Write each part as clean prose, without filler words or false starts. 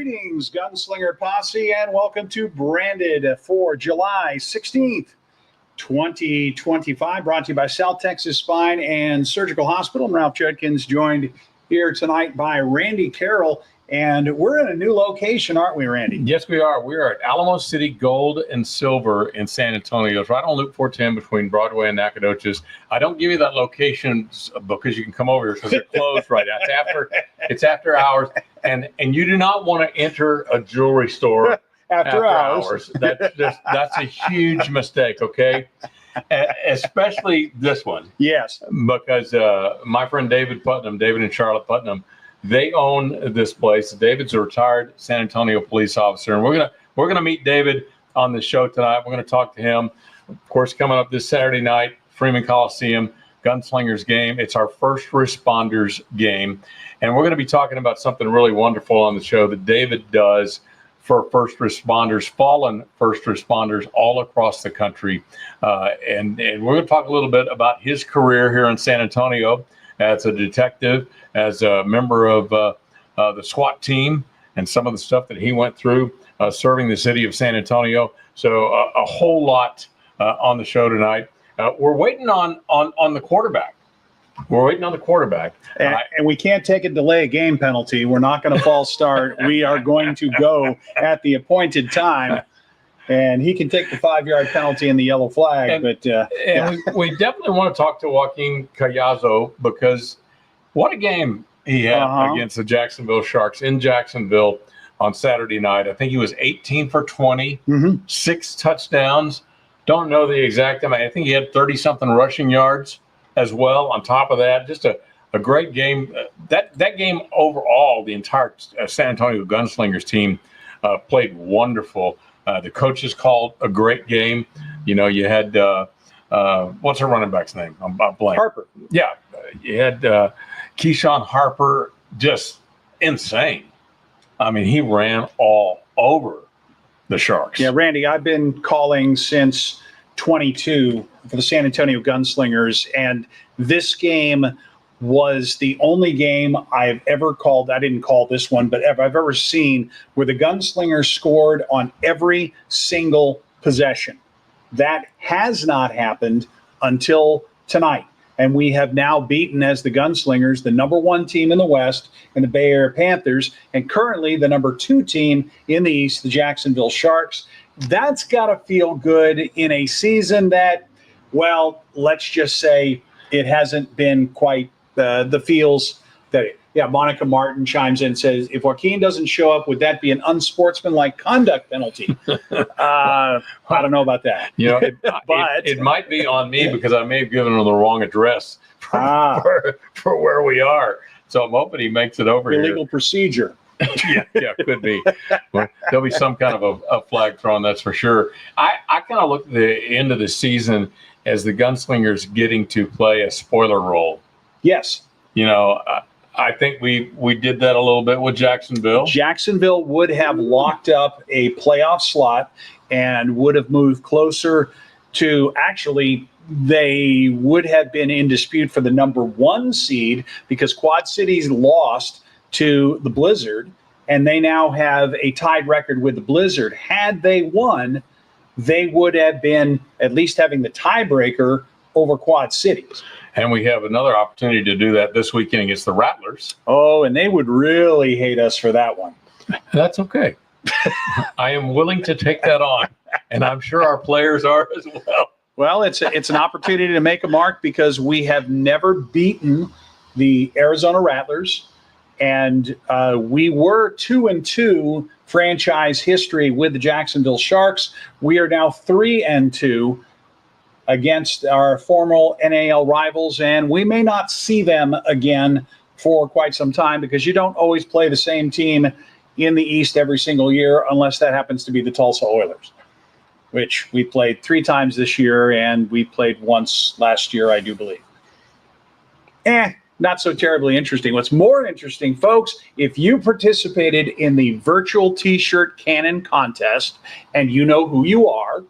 Greetings, Gunslinger Posse, and welcome to Branded for July 16th, 2025. Brought to you by South Texas Spine and Surgical Hospital. I'm Ralph Judkins, joined here tonight by Randy Carroll. And we're in a new location, aren't we, Randy? Yes, we are. We are at Alamo City Gold and Silver in San Antonio. It's right on Loop 410 between Broadway and Nacogdoches. I don't give you that location because you can come over here because they're closed right now. It's after hours, and you do not want to enter a jewelry store after hours. That's a huge mistake. Okay. Especially this one. Yes. Because my friend David Putnam, David and Charlotte Putnam, they own this place. David's a retired San Antonio police officer, and we're gonna meet David on the show tonight. We're gonna talk to him. Of course, coming up this Saturday night, Freeman Coliseum, Gunslingers game. It's our first responders game, and we're gonna be talking about something really wonderful on the show that David does for first responders, fallen first responders all across the country, and we're gonna talk a little bit about his career here in San Antonio as a detective, as a member of the SWAT team, and some of the stuff that he went through serving the city of San Antonio. So a whole lot on the show tonight. We're waiting on the quarterback. We're waiting on the quarterback. And we can't take a delay game penalty. We're not going to false start. We are going to go at the appointed time. And he can take the 5-yard penalty and the yellow flag. We definitely want to talk to Joaquin Callazo, because what a game he had against the Jacksonville Sharks in Jacksonville on Saturday night. I think he was 18 for 20, 6 touchdowns. Don't know the exact amount. I think he had 30-something rushing yards as well. On top of that, just a great game. That game overall, the entire San Antonio Gunslingers team played wonderful. The coaches called a great game. You know, you had what's her running back's name? I'm blank. Harper. Yeah, you had Keyshawn Harper, just insane. I mean, he ran all over the Sharks. Yeah, Randy, I've been calling since 22 for the San Antonio Gunslingers, and this game was the only game I've ever called. I didn't call this one, but I've ever seen where the Gunslingers scored on every single possession. That has not happened until tonight. And we have now beaten, as the Gunslingers, the number 1 team in the West and the Bay Area Panthers, and currently the number 2 team in the East, the Jacksonville Sharks. That's got to feel good in a season that, well, let's just say it hasn't been quite the feels that Monica Martin chimes in and says, if Joaquin doesn't show up, would that be an unsportsmanlike conduct penalty? I don't know about that. You know, it might be on me because I may have given him the wrong address for where we are. So I'm hoping he makes it over here. Illegal procedure. yeah, could be. Well, there'll be some kind of a flag thrown, that's for sure. I kind of look at the end of the season as the Gunslingers getting to play a spoiler role. Yes. You know, I think we did that a little bit with Jacksonville. Jacksonville would have locked up a playoff slot and would have moved closer to, actually, they would have been in dispute for the number 1 seed because Quad Cities lost to the Blizzard, and they now have a tied record with the Blizzard. Had they won, they would have been at least having the tiebreaker over Quad Cities. And we have another opportunity to do that this weekend against the Rattlers. Oh, and they would really hate us for that one. That's okay. I am willing to take that on, and I'm sure our players are as well. Well, it's an opportunity to make a mark because we have never beaten the Arizona Rattlers, and we were 2-2 franchise history with the Jacksonville Sharks. We are now 3-2 against our former NAL rivals, and we may not see them again for quite some time because you don't always play the same team in the East every single year unless that happens to be the Tulsa Oilers, which we played 3 times this year, and we played once last year, I do believe. Not so terribly interesting. What's more interesting, folks, if you participated in the virtual T-shirt cannon contest, and you know who you are,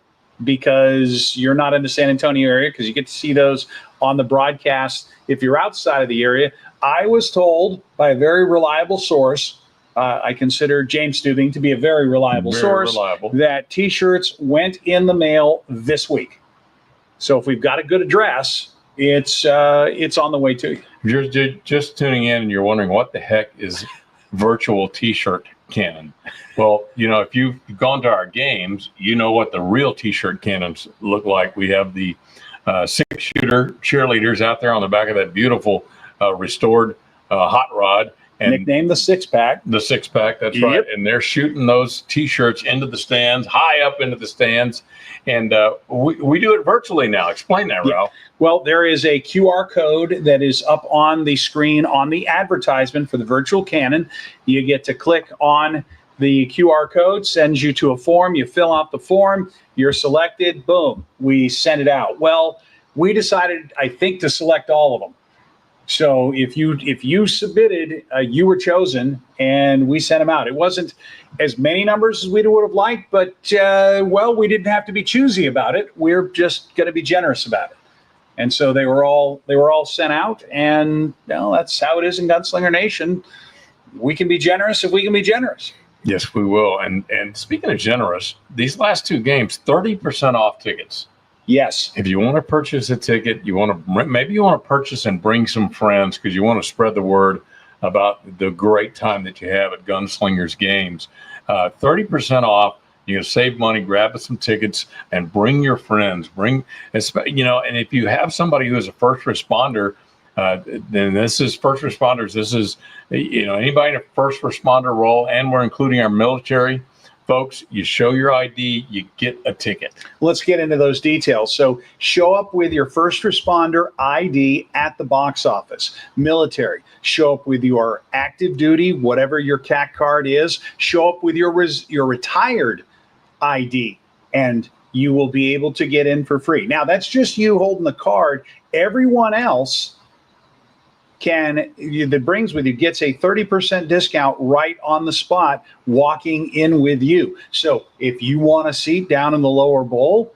because you're not in the San Antonio area, because you get to see those on the broadcast if you're outside of the area. I was told by a very reliable source I consider James Stubing to be a very reliable source. Reliable. That T-shirts went in the mail this week. So if we've got a good address, it's on the way to you. If you're just tuning in and you're wondering what the heck is virtual T-shirt cannon, well, if you've gone to our games, you know what the real T-shirt cannons look like. We have the 6-shooter cheerleaders out there on the back of that beautiful restored hot rod. And nicknamed the 6-pack. The 6-pack, that's right. And they're shooting those T-shirts into the stands, high up into the stands. And we do it virtually now. Explain that, Ralph. Well, there is a QR code that is up on the screen on the advertisement for the virtual cannon. You get to click on the QR code, sends you to a form. You fill out the form. You're selected. Boom. We send it out. Well, we decided, I think, to select all of them. So if you submitted, you were chosen, and we sent them out. It wasn't as many numbers as we would have liked, but we didn't have to be choosy about it. We're just going to be generous about it, and so they were all sent out. And that's how it is in Gunslinger Nation. We can be generous if we can be generous. Yes, we will. And speaking of generous, these last 2 games, 30% off tickets. Yes. If you want to purchase a ticket, maybe you want to purchase and bring some friends because you want to spread the word about the great time that you have at Gunslingers games. 30% off. You can save money, grab some tickets, and bring your friends. And if you have somebody who is a first responder, then this is first responders. This is anybody in a first responder role, and we're including our military. Folks, you show your ID, you get a ticket. Let's get into those details. So show up with your first responder ID at the box office. Military, show up with your active duty, whatever your CAC card is. Show up with your retired ID, and you will be able to get in for free. Now, that's just you holding the card. Everyone else that brings with you gets a 30% discount right on the spot walking in with you. So if you want a seat down in the lower bowl,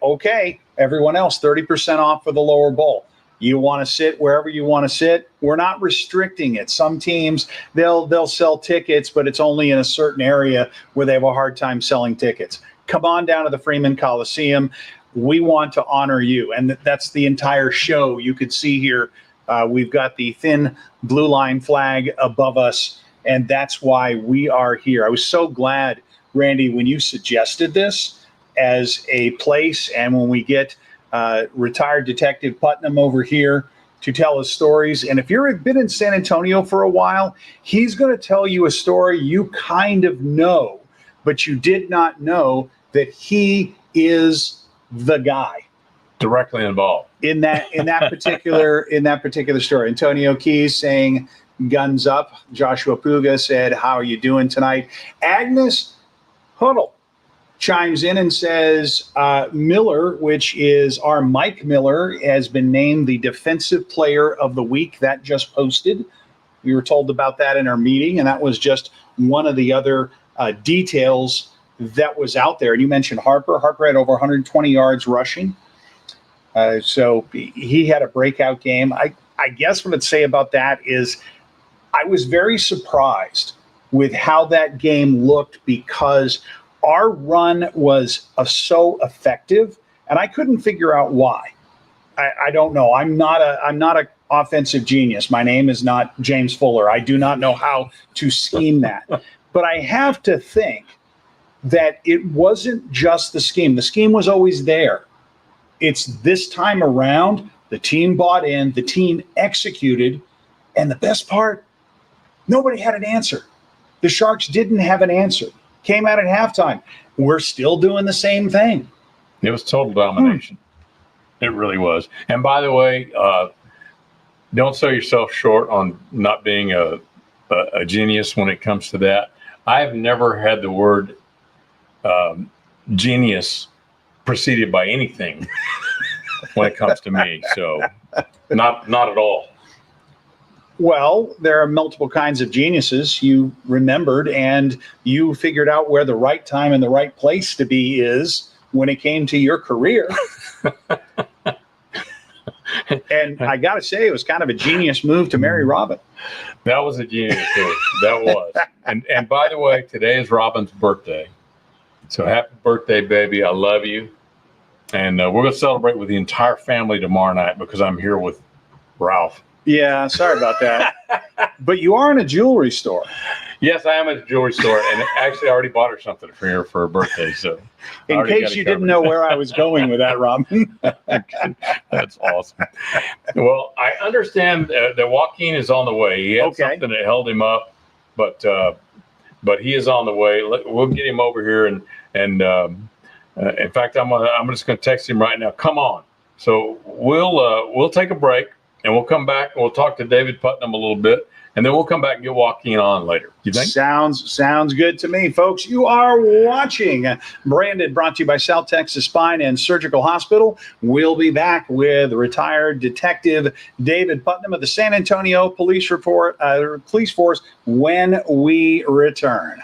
okay. Everyone else, 30% off for the lower bowl. You want to sit wherever you want to sit. We're not restricting it. Some teams, they'll sell tickets, but it's only in a certain area where they have a hard time selling tickets. Come on down to the Freeman Coliseum. We want to honor you. And that's the entire show. You could see here, we've got the thin blue line flag above us, and that's why we are here. I was so glad, Randy, when you suggested this as a place, and when we get retired Detective Putnam over here to tell us stories. And if you've been in San Antonio for a while, he's going to tell you a story you kind of know, but you did not know that he is the guy directly involved in that particular story. Antonio Keys saying guns up. Joshua Puga said, how are you doing tonight? Agnes Huddle chimes in and says Miller, which is our Mike Miller, has been named the Defensive Player of the Week. That just posted. We were told about that in our meeting, and that was just one of the other details that was out there. And you mentioned Harper. Harper had over 120 yards rushing. So he had a breakout game. I guess what I'd say about that is I was very surprised with how that game looked because our run was so effective, and I couldn't figure out why. I don't know. I'm not an offensive genius. My name is not James Fuller. I do not know how to scheme that. But I have to think that it wasn't just the scheme. The scheme was always there. It's this time around, the team bought in, the team executed, and the best part, nobody had an answer. The Sharks didn't have an answer. Came out at halftime. We're still doing the same thing. It was total domination. It really was. And by the way, don't sell yourself short on not being a genius when it comes to that. I've never had the word genius preceded by anything when it comes to me. So not at all. Well, there are multiple kinds of geniuses you remembered, and you figured out where the right time and the right place to be is when it came to your career. And I got to say, it was kind of a genius move to marry Robin. That was a genius move. That was. And by the way, today is Robin's birthday. So happy birthday, baby. I love you. And we're going to celebrate with the entire family tomorrow night because I'm here with Ralph. Yeah, sorry about that. But you are in a jewelry store. Yes, I am at a jewelry store, and actually, I already bought her something for her for her birthday. So, in case you didn't know where I was going with that, Robin. That's awesome. Well, I understand that Joaquin is on the way. He had something that held him up, but he is on the way. We'll get him over here, and in fact, I'm just going to text him right now. Come on. So we'll take a break, and we'll come back and we'll talk to David Putnam a little bit. And then we'll come back and get Joaquin on later. You think? Sounds good to me, folks. You are watching Branded, brought to you by South Texas Spine and Surgical Hospital. We'll be back with retired Detective David Putnam of the San Antonio Police Force when we return.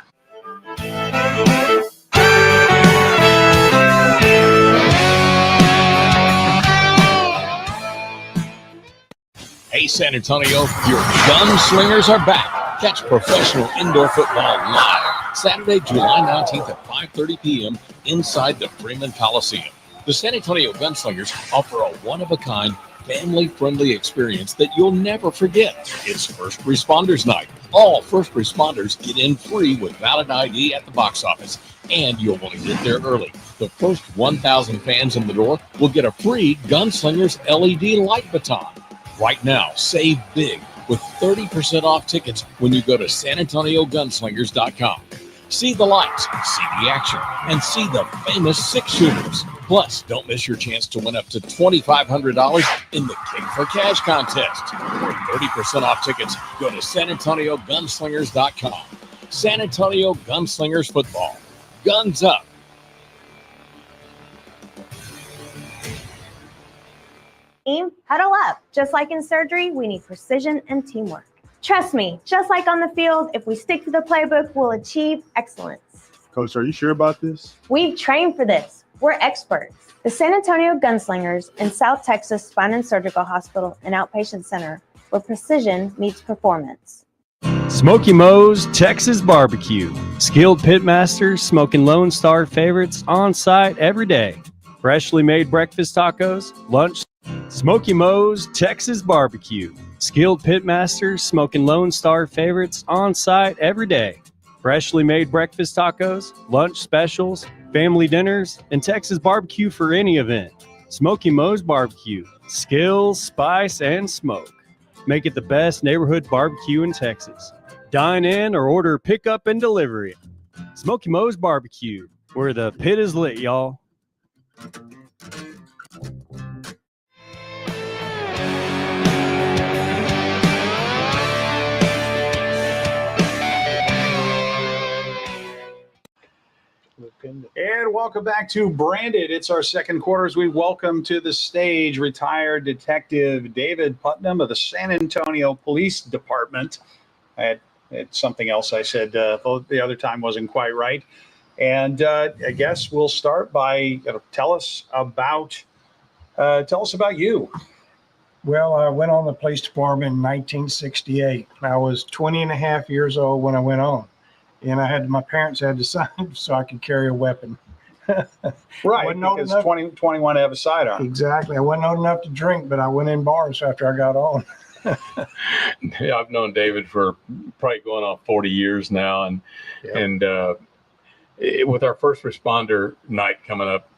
Hey, San Antonio, your gunslingers are back. Catch professional indoor football live Saturday, July 19th at 5:30 p.m. inside the Freeman Coliseum. The San Antonio Gunslingers offer a one-of-a-kind, family-friendly experience that you'll never forget. It's First Responders Night. All first responders get in free with valid ID at the box office, and you'll want to get there early. The first 1,000 fans in the door will get a free Gunslingers LED light baton. Right now, save big with 30% off tickets when you go to SanAntonioGunslingers.com. See the lights, see the action, and see the famous six-shooters. Plus, don't miss your chance to win up to $2,500 in the Kick for Cash contest. For 30% off tickets, go to SanAntonioGunslingers.com. San Antonio Gunslingers Football. Guns up. Team, huddle up. Just like in surgery, we need precision and teamwork. Trust me, just like on the field, if we stick to the playbook, we'll achieve excellence. Coach, are you sure about this? We've trained for this. We're experts. The San Antonio Gunslingers in South Texas Spine and Surgical Hospital and Outpatient Center, where precision meets performance. Smoky Mo's Texas Barbecue. Skilled pitmasters smoking Lone Star favorites on site every day. Freshly made breakfast tacos, lunch. Smoky Mo's Texas Barbecue. Skilled pitmasters smoking Lone Star favorites on site every day. Freshly made breakfast tacos, lunch specials, family dinners, and Texas barbecue for any event. Smoky Mo's Barbecue. Skills, spice, and smoke. Make it the best neighborhood barbecue in Texas. Dine in or order pickup and delivery. Smoky Mo's Barbecue, where the pit is lit, y'all. And welcome back to Branded. It's our second quarter as we welcome to the stage retired Detective David Putnam of the San Antonio Police Department. I had something else I said the other time wasn't quite right. And I guess we'll start by tell us about you. Well, I went on the police department in 1968. I was 20 and a half years old when I went on. And my parents had to sign so I could carry a weapon. Right, because 21 to have a sidearm. Exactly. I wasn't old enough to drink, but I went in bars after I got on. Yeah, I've known David for probably going on 40 years now. And with our first responder night coming up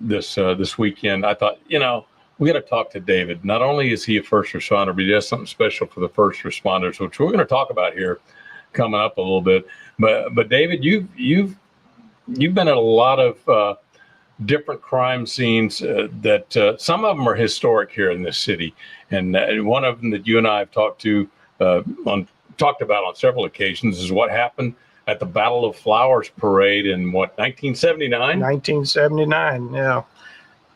this weekend, I thought, we got to talk to David. Not only is he a first responder, but he does something special for the first responders, which we're going to talk about here coming up a little bit. But David, you've been at a lot of different crime scenes that some of them are historic here in this city, and one of them that you and I have talked about on several occasions is what happened at the Battle of Flowers parade in 1979? 1979, yeah.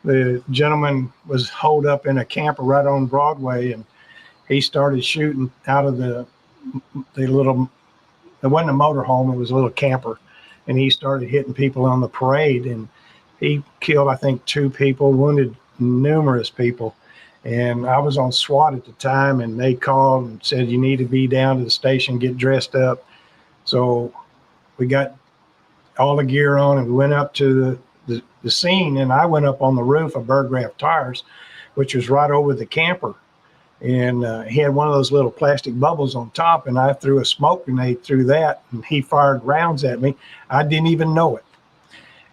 The gentleman was holed up in a camper right on Broadway, and he started shooting out of the little, it wasn't a motorhome, it was a little camper, and he started hitting people on the parade, and he killed, I think, 2 people, wounded numerous people. And I was on SWAT at the time, and they called and said, you need to be down to the station, get dressed up. So we got all the gear on and we went up to the scene, and I went up on the roof of Burgraff Tires, which was right over the camper. And he had one of those little plastic bubbles on top, and I threw a smoke grenade through that, and he fired rounds at me. I didn't even know it.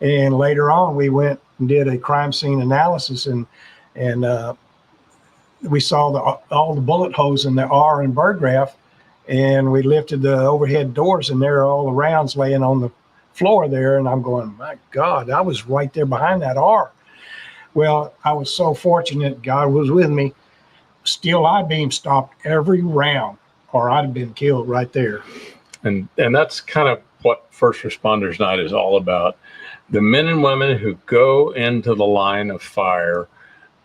And later on, we went and did a crime scene analysis, and we saw all the bullet holes in the R in Burgraff, and we lifted the overhead doors, and there are all the rounds laying on the floor there. And I'm going, my God, I was right there behind that R. Well, I was so fortunate. God was with me. Steel I-beam stopped every round, or I'd have been killed right there. And that's kind of what First Responders Night is all about. The men and women who go into the line of fire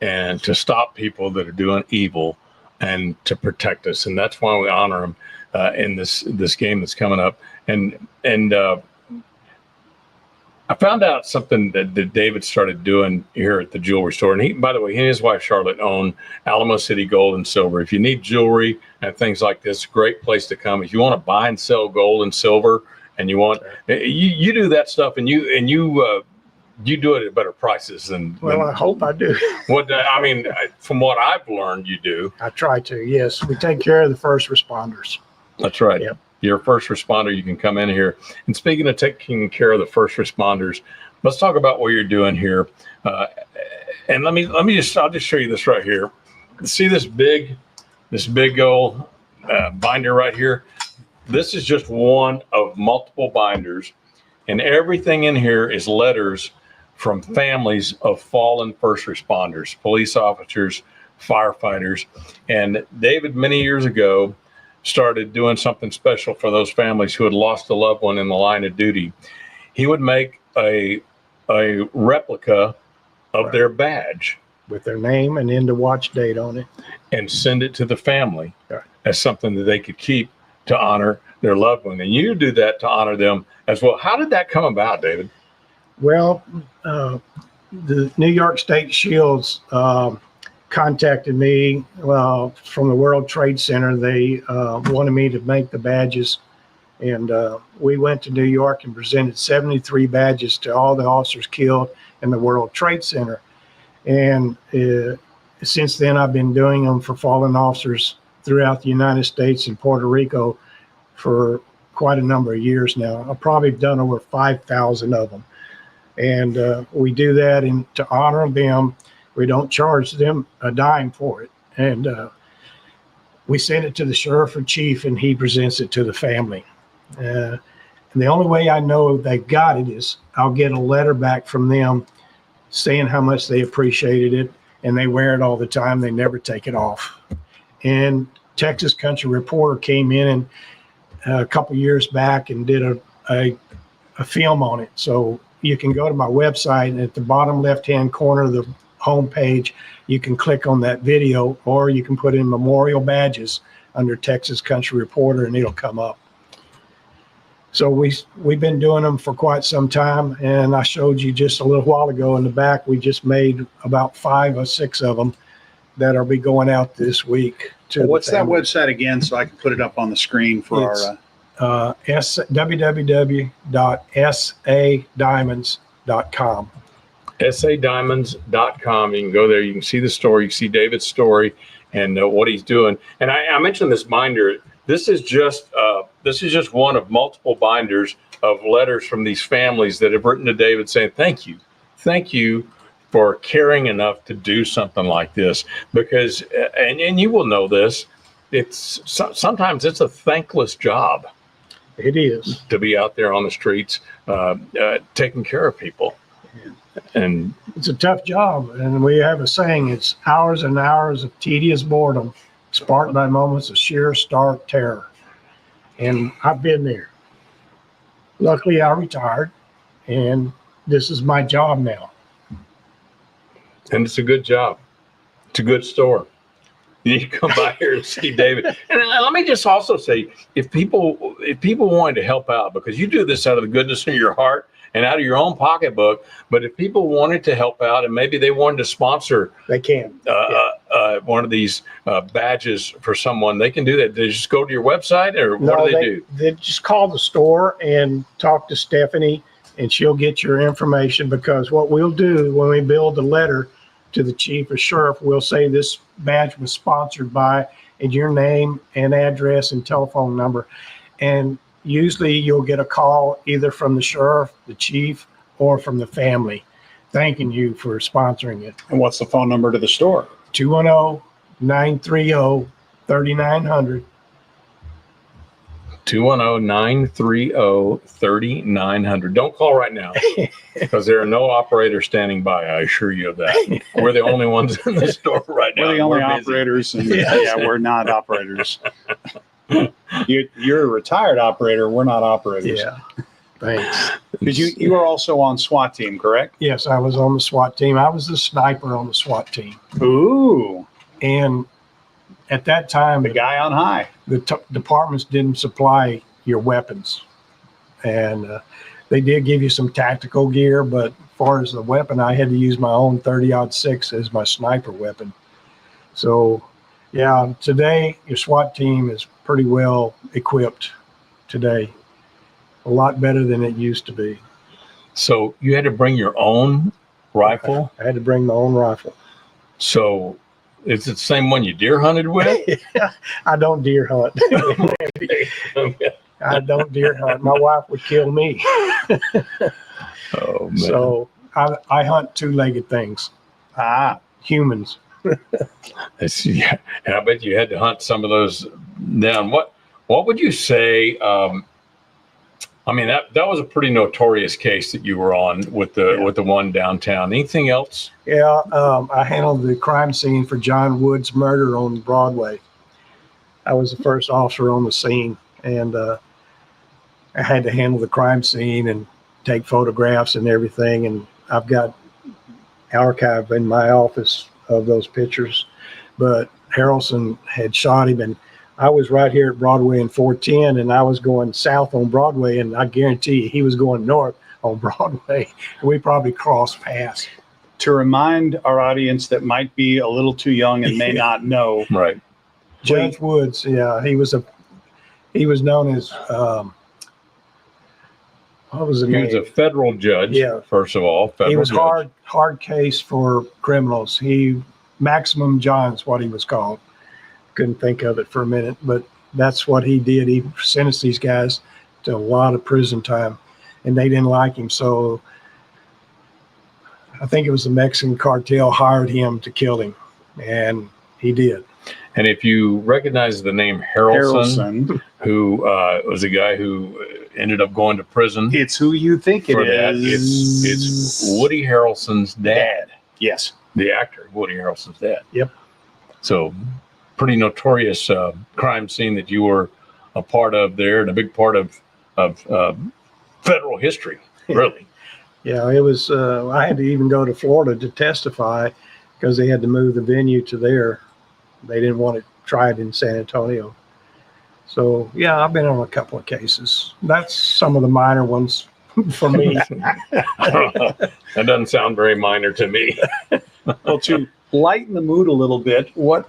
and to stop people that are doing evil and to protect us. And that's why we honor them in this game that's coming up. And I found out something that David started doing here at the jewelry store. And he, by the way, he and his wife Charlotte own Alamo City Gold and Silver. If you need jewelry and things like this, great place to come. If you want to buy and sell gold and silver, and you want you do that stuff, and you do it at better prices than. Well, I hope I do. What I mean, from what I've learned, you do. I try to. Yes, we take care of the first responders. That's right. Yep. You're a first responder. You can come in here. And speaking of taking care of the first responders, let's talk about what you're doing here. And I'll just show you this right here. See this big old binder right here. This is just one of multiple binders, and everything in here is letters from families of fallen first responders, police officers, firefighters. And David, many years ago, started doing something special for those families who had lost a loved one in the line of duty. He would make a replica of their badge with their name and end of watch date on it, and send it to the family as something that they could keep to honor their loved one. And you do that to honor them as well. How did that come about, David? Well, the New York State Shields contacted me from the World Trade Center. They wanted me to make the badges, and we went to New York and presented 73 badges to all the officers killed in the World Trade Center. And since then, I've been doing them for fallen officers throughout the United States and Puerto Rico for quite a number of years now. I've probably done over 5,000 of them. And we do that to honor them. We don't charge them a dime for it. And we send it to the sheriff or chief, and he presents it to the family. And the only way I know they got it is I'll get a letter back from them saying how much they appreciated it, and they wear it all the time. They never take it off. And Texas Country Reporter came in and a couple years back and did a film on it. So you can go to my website, and at the bottom left-hand corner of the homepage, you can click on that video, or you can put in memorial badges under Texas Country Reporter, and it'll come up. So we've been doing them for quite some time, and I showed you just a little while ago in the back, we just made about 5 or 6 of them that'll be going out this week. What's that website again, so I can put it up on the screen for our www.sadiamonds.com. sadiamonds.com. You can go there. You can see the story. You can see David's story and what he's doing. And I mentioned this binder. This is just one of multiple binders of letters from these families that have written to David saying, thank you for caring enough to do something like this. Because, and you will know this, sometimes it's a thankless job. It is. To be out there on the streets, taking care of people. And it's a tough job. And we have a saying, it's hours and hours of tedious boredom, sparked by moments of sheer stark terror. And I've been there. Luckily, I retired, and this is my job now. And it's a good job. It's a good store. You need to come by here and see David. And let me just also say, if people wanted to help out, because you do this out of the goodness of your heart and out of your own pocketbook, but if people wanted to help out and maybe they wanted to sponsor, they can. one of these badges for someone, they can do that. They just go to your website, or what do they do? They just call the store and talk to Stephanie, and she'll get your information, because what we'll do when we build a letter to the chief or sheriff, we'll say this badge was sponsored by, and your name and address and telephone number. And usually you'll get a call either from the sheriff, the chief, or from the family thanking you for sponsoring it. And what's the phone number to the store? 210-930-3900. 210-930-3900. Don't call right now, because there are no operators standing by. I assure you of that. We're the only ones in the store right now. We're the only busy. operators, and yeah, we're not operators. You're a retired operator. We're not operators. Yeah, thanks. Because you were also on SWAT team, correct? Yes, I was on the SWAT team. I was the sniper on the SWAT team. Ooh, And at that time, the guy on high. the departments didn't supply your weapons. And they did give you some tactical gear, but as far as the weapon, I had to use my own 30-06 as my sniper weapon. So, yeah, today your SWAT team is pretty well equipped today. A lot better than it used to be. So you had to bring your own rifle? I had to bring my own rifle. So is it the same one you deer hunted with? I don't deer hunt. I don't deer hunt. My wife would kill me. Oh, man. So I hunt two-legged things. Humans. Yeah, I bet you had to hunt some of those down. What would you say? I mean, that was a pretty notorious case that you were on with the one downtown. Anything else? Yeah, I handled the crime scene for John Wood's murder on Broadway. I was the first officer on the scene, and I had to handle the crime scene and take photographs and everything. And I've got archive in my office of those pictures. But Harrelson had shot him, and I was right here at Broadway and 410, and I was going south on Broadway, and I guarantee you he was going north on Broadway. We probably crossed paths. To remind our audience that might be a little too young and may not know, Right. Judge Woods, yeah, he was known as what was the He name? was a federal judge. Yeah. First of all, federal He was judge. hard case for criminals. Maximum John's what he was called. Couldn't think of it for a minute, but that's what he did. He sentenced these guys to a lot of prison time, and they didn't like him. So I think it was the Mexican cartel hired him to kill him, and he did. And if you recognize the name Harrelson, who was a guy who ended up going to prison, it's who you think it for that. is. It's Woody Harrelson's dad, Yes. the actor Woody Harrelson's dad. Yep. So pretty notorious crime scene that you were a part of there, and a big part of federal history, really. Yeah, it was. I had to even go to Florida to testify because they had to move the venue to there. They didn't want to try it in San Antonio. So, yeah, I've been on a couple of cases. That's some of the minor ones for me. That doesn't sound very minor to me. Well, to lighten the mood a little bit, what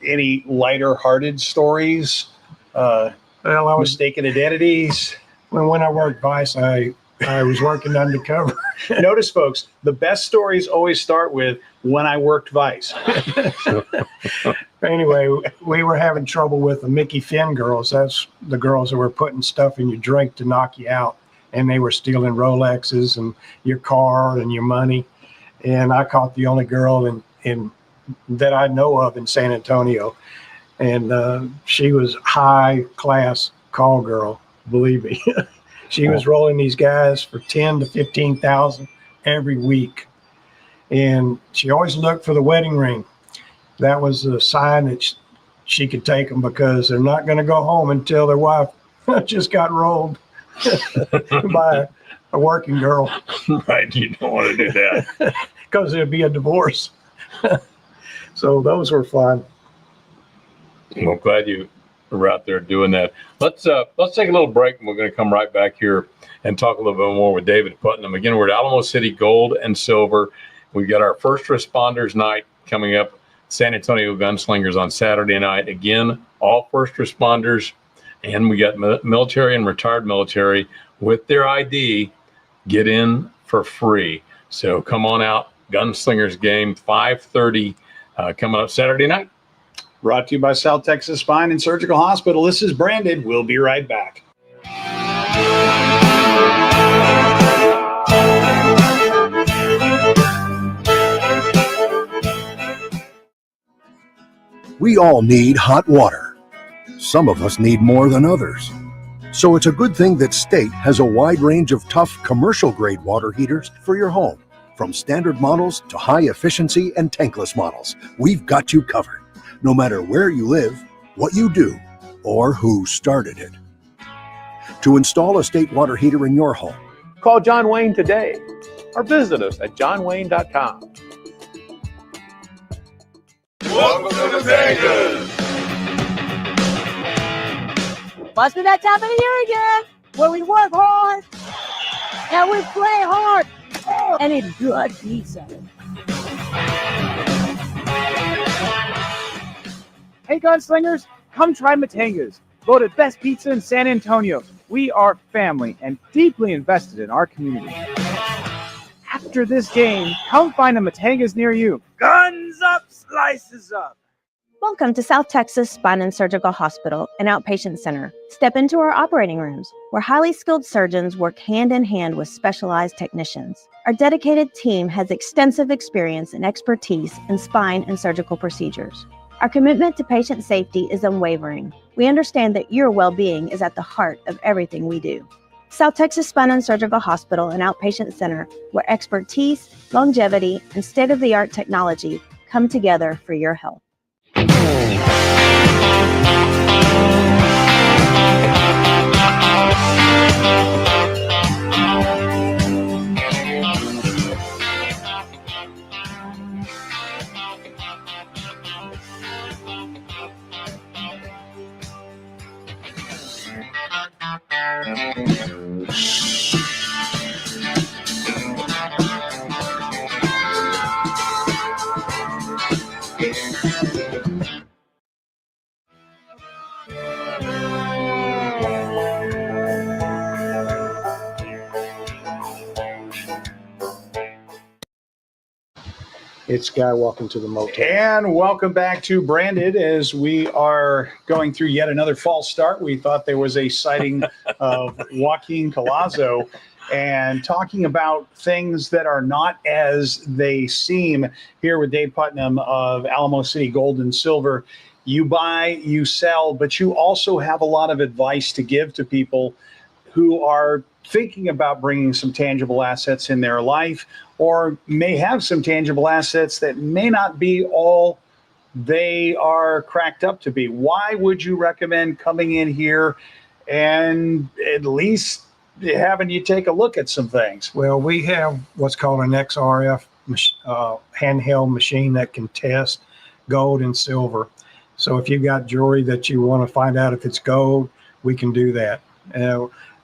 any lighter-hearted stories? Well, I was Mistaken identities? when I worked Vice, I was working undercover. Notice, folks, the best stories always start with when I worked Vice. Anyway, we were having trouble with the Mickey Finn girls. That's the girls that were putting stuff in your drink to knock you out. And they were stealing Rolexes and your car and your money. And I caught the only girl in that I know of in San Antonio. And she was high class call girl, believe me. She was rolling these guys for 10 to 15,000 every week. And she always looked for the wedding ring. That was a sign that she could take them, because they're not going to go home until their wife just got rolled by a working girl. Right. You don't want to do that. Because there'd be a divorce. So those were fun. Well, I'm glad you were out there doing that. Let's take a little break, and we're going to come right back here and talk a little bit more with David Putnam. Again, we're at Alamo City Gold and Silver. We've got our first responders night coming up San Antonio Gunslingers on Saturday night. Again, all first responders, and we got military and retired military with their ID get in for free. So come on out, Gunslingers game, 5:30 coming up Saturday night. Brought to you by South Texas Spine and Surgical Hospital. This is Brandon. We'll be right back. We all need hot water. Some of us need more than others. So it's a good thing that State has a wide range of tough commercial-grade water heaters for your home. From standard models to high-efficiency and tankless models, we've got you covered. No matter where you live, what you do, or who started it. To install a State water heater in your home, call John Wayne today or visit us at johnwayne.com. Welcome to the Vegas. Must be that time of the year again where we work hard and we play hard and eat good pizza. Hey Gunslingers, come try Matanga's, voted best pizza in San Antonio. We are family and deeply invested in our community. After this game, come find a Matanga's near you. Guns up, slices up. Welcome to South Texas Spine and Surgical Hospital and Outpatient Center. Step into our operating rooms, where highly skilled surgeons work hand in hand with specialized technicians. Our dedicated team has extensive experience and expertise in spine and surgical procedures. Our commitment to patient safety is unwavering. We understand that your well-being is at the heart of everything we do. South Texas Spine and Surgical Hospital and Outpatient Center, where expertise, longevity, and state-of-the-art technology come together for your health. It's Guy walking to the motel. And welcome back to Branded as we are going through yet another false start. We thought there was a sighting of Joaquin Collazo and talking about things that are not as they seem here with Dave Putnam of Alamo City Gold and Silver. You buy, you sell, but you also have a lot of advice to give to people who are thinking about bringing some tangible assets in their life, or may have some tangible assets that may not be all they are cracked up to be. Why would you recommend coming in here and at least having you take a look at some things? Well, we have what's called an XRF handheld machine that can test gold and silver. So if you've got jewelry that you want to find out if it's gold, we can do that.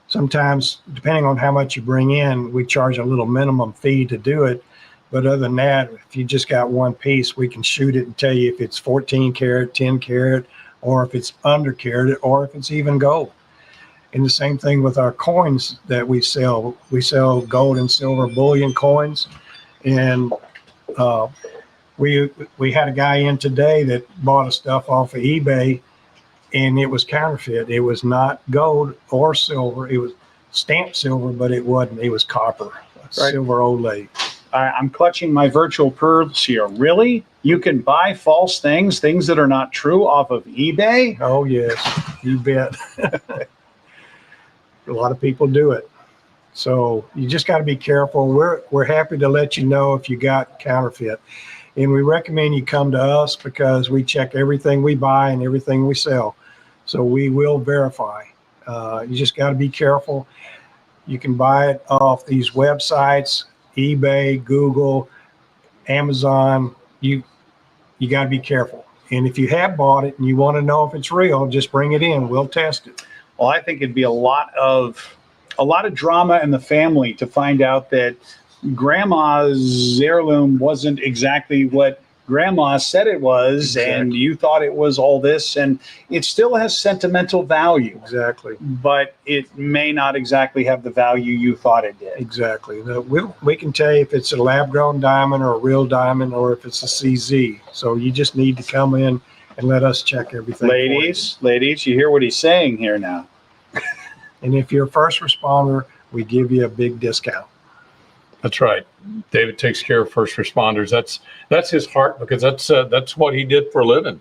Sometimes, depending on how much you bring in, we charge a little minimum fee to do it. But other than that, if you just got one piece, we can shoot it and tell you if it's 14 karat, 10 karat, or if it's under carat, or if it's even gold. And the same thing with our coins that we sell. We sell gold and silver bullion coins. And we had a guy in today that bought us stuff off of eBay, and it was counterfeit. It was not gold or silver. It was stamped silver, but it wasn't. It was copper, silver Olay. I'm clutching my virtual pearls here. Really? You can buy false things that are not true off of eBay? Oh, yes. You bet. A lot of people do it. So you just got to be careful. We're happy to let you know if you got counterfeit. And we recommend you come to us because we check everything we buy and everything we sell. So we will verify. You just got to be careful. You can buy it off these websites, eBay, Google, Amazon. You got to be careful. And if you have bought it and you want to know if it's real, just bring it in. We'll test it. Well, I think it'd be a lot of drama in the family to find out that grandma's heirloom wasn't exactly what grandma said it was, and you thought it was all this, and it still has sentimental value. Exactly. But it may not exactly have the value you thought it did. Exactly. We can tell you if it's a lab-grown diamond or a real diamond or if it's a CZ. So you just need to come in and let us check everything. Ladies, you hear what he's saying here now. And if you're a first responder, we give you a big discount. That's right. David takes care of first responders. That's his heart, because that's what he did for a living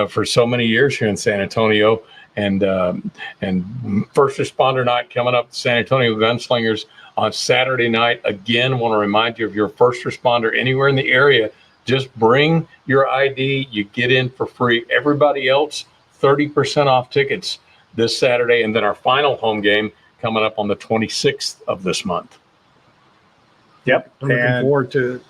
for so many years here in San Antonio. And first responder night coming up, San Antonio Gunslingers on Saturday night. Again, want to remind you, if you're a first responder anywhere in the area, just bring your ID. You get in for free. Everybody else, 30% off tickets this Saturday, and then our final home game coming up on the 26th of this month. Yep. I'm looking forward to it.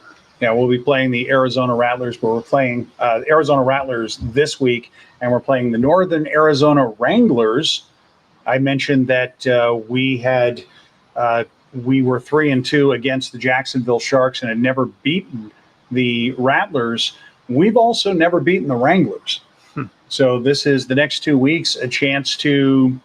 Yeah, we'll be playing the Arizona Rattlers, where we're playing Arizona Rattlers this week, and we're playing the Northern Arizona Wranglers. I mentioned that we were 3-2 against the Jacksonville Sharks and had never beaten the Rattlers. We've also never beaten the Wranglers. So this is the next 2 weeks, a chance to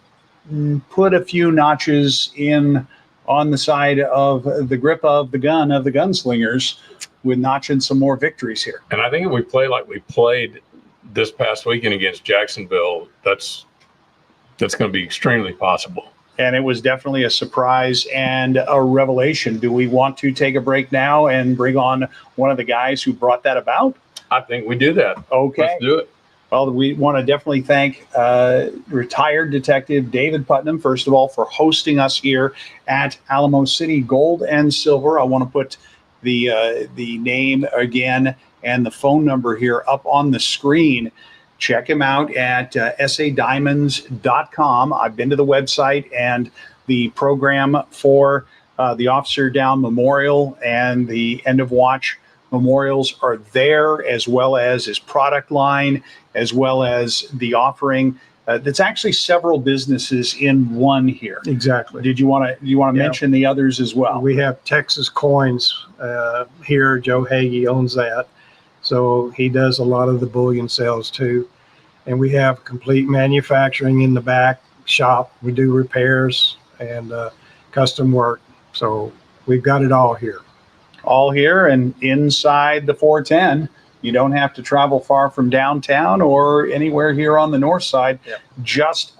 put a few notches in on the side of the grip of the gun of the gunslingers, with notching some more victories here. And I think if we play like we played this past weekend against Jacksonville, that's going to be extremely possible. And it was definitely a surprise and a revelation. Do we want to take a break now and bring on one of the guys who brought that about? I think we do that. Okay. Let's do it. Well, we want to definitely thank retired Detective David Putnam, first of all, for hosting us here at Alamo City Gold and Silver. I want to put the name again and the phone number here up on the screen. Check him out at sadiamonds.com. I've been to the website, and the program for the Officer Down Memorial and the End of Watch memorials are there, as well as his product line, as well as the offering. That's actually several businesses in one here. Exactly. Did you want to mention the others as well? We have Texas Coins here. Joe Hagee owns that. So he does a lot of the bullion sales too. And we have complete manufacturing in the back shop. We do repairs and custom work. So we've got it all here. All here and inside the 410. You don't have to travel far from downtown or anywhere here on the north side. Yep. Just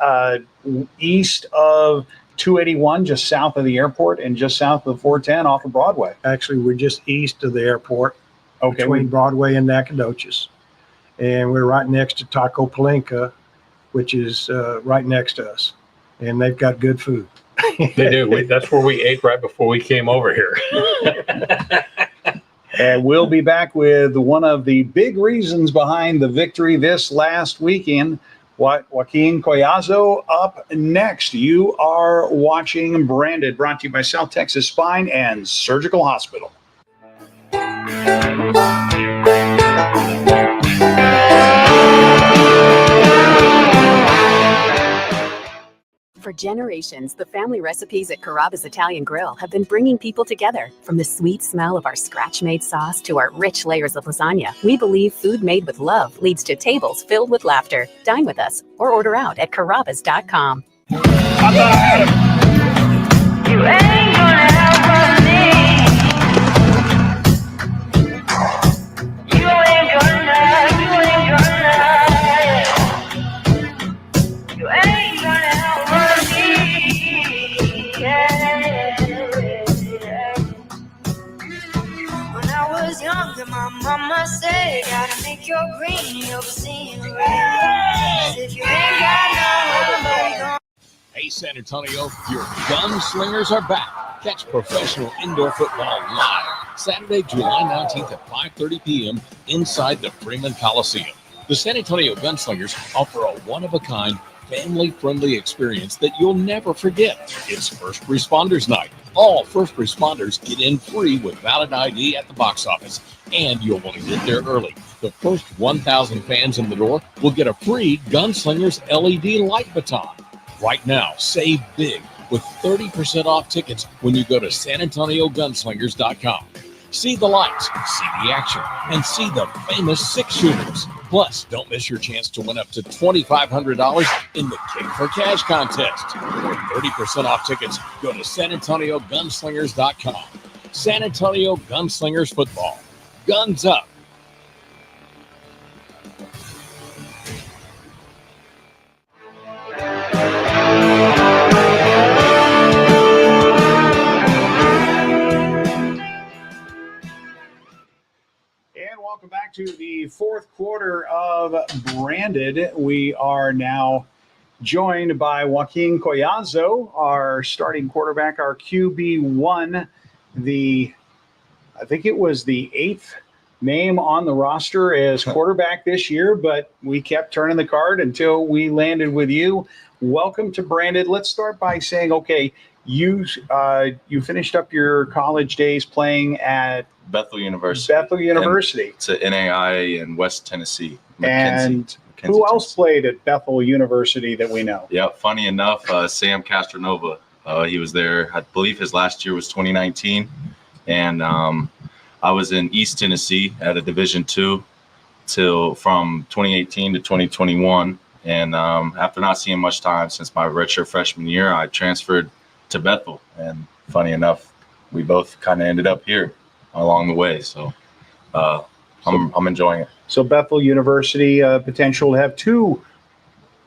east of 281, just south of the airport, and just south of the 410 off of Broadway. Actually, we're just east of the airport, Okay. between Broadway and Nacogdoches. And we're right next to Taco Palenka, which is right next to us. And they've got good food. They do. That's where we ate right before we came over here. And we'll be back with one of the big reasons behind the victory this last weekend. Joaquin Collazo up next. You are watching Branded, brought to you by South Texas Spine and Surgical Hospital. For generations, the family recipes at Carrabba's Italian Grill have been bringing people together. From the sweet smell of our scratch-made sauce to our rich layers of lasagna, we believe food made with love leads to tables filled with laughter. Dine with us or order out at Carrabba's.com. You ain't gonna help me. You ain't gonna. You ain't gonna help me. Yeah. When I was younger, my mama said, gotta make your green, you'll be seeing red. If you ain't got no money, gonna. Hey, San Antonio, your gunslingers are back. Catch professional indoor football live Saturday, July 19th at 5:30 p.m. inside the Freeman Coliseum. The San Antonio Gunslingers offer a one-of-a-kind, family-friendly experience that you'll never forget. It's First Responders Night. All first responders get in free with valid ID at the box office, and you'll want to get there early. The first 1,000 fans in the door will get a free Gunslingers LED light baton. Right now, save big with 30% off tickets when you go to SanAntonioGunslingers.com. See the lights, see the action, and see the famous six-shooters. Plus, don't miss your chance to win up to $2,500 in the Kick for Cash contest. For 30% off tickets, go to SanAntonioGunslingers.com. San Antonio Gunslingers Football. Guns up. And welcome back to the fourth quarter of Branded. We are now joined by Joaquin Collazo, our starting quarterback, our QB1, I think it was the 8th name on the roster as quarterback this year, but we kept turning the card until we landed with you. Welcome to Branded. Let's start by saying, okay, you finished up your college days playing at Bethel University. It's an NAI in West Tennessee. And who else played at Bethel University that we know? Yeah, funny enough, Sam Castronova. He was there. I believe his last year was 2019. And I was in East Tennessee at a Division II from 2018 to 2021. And after not seeing much time since my redshirt freshman year, I transferred to Bethel. And funny enough, we both kind of ended up here along the way. So I'm enjoying it. So Bethel University, potential to have 2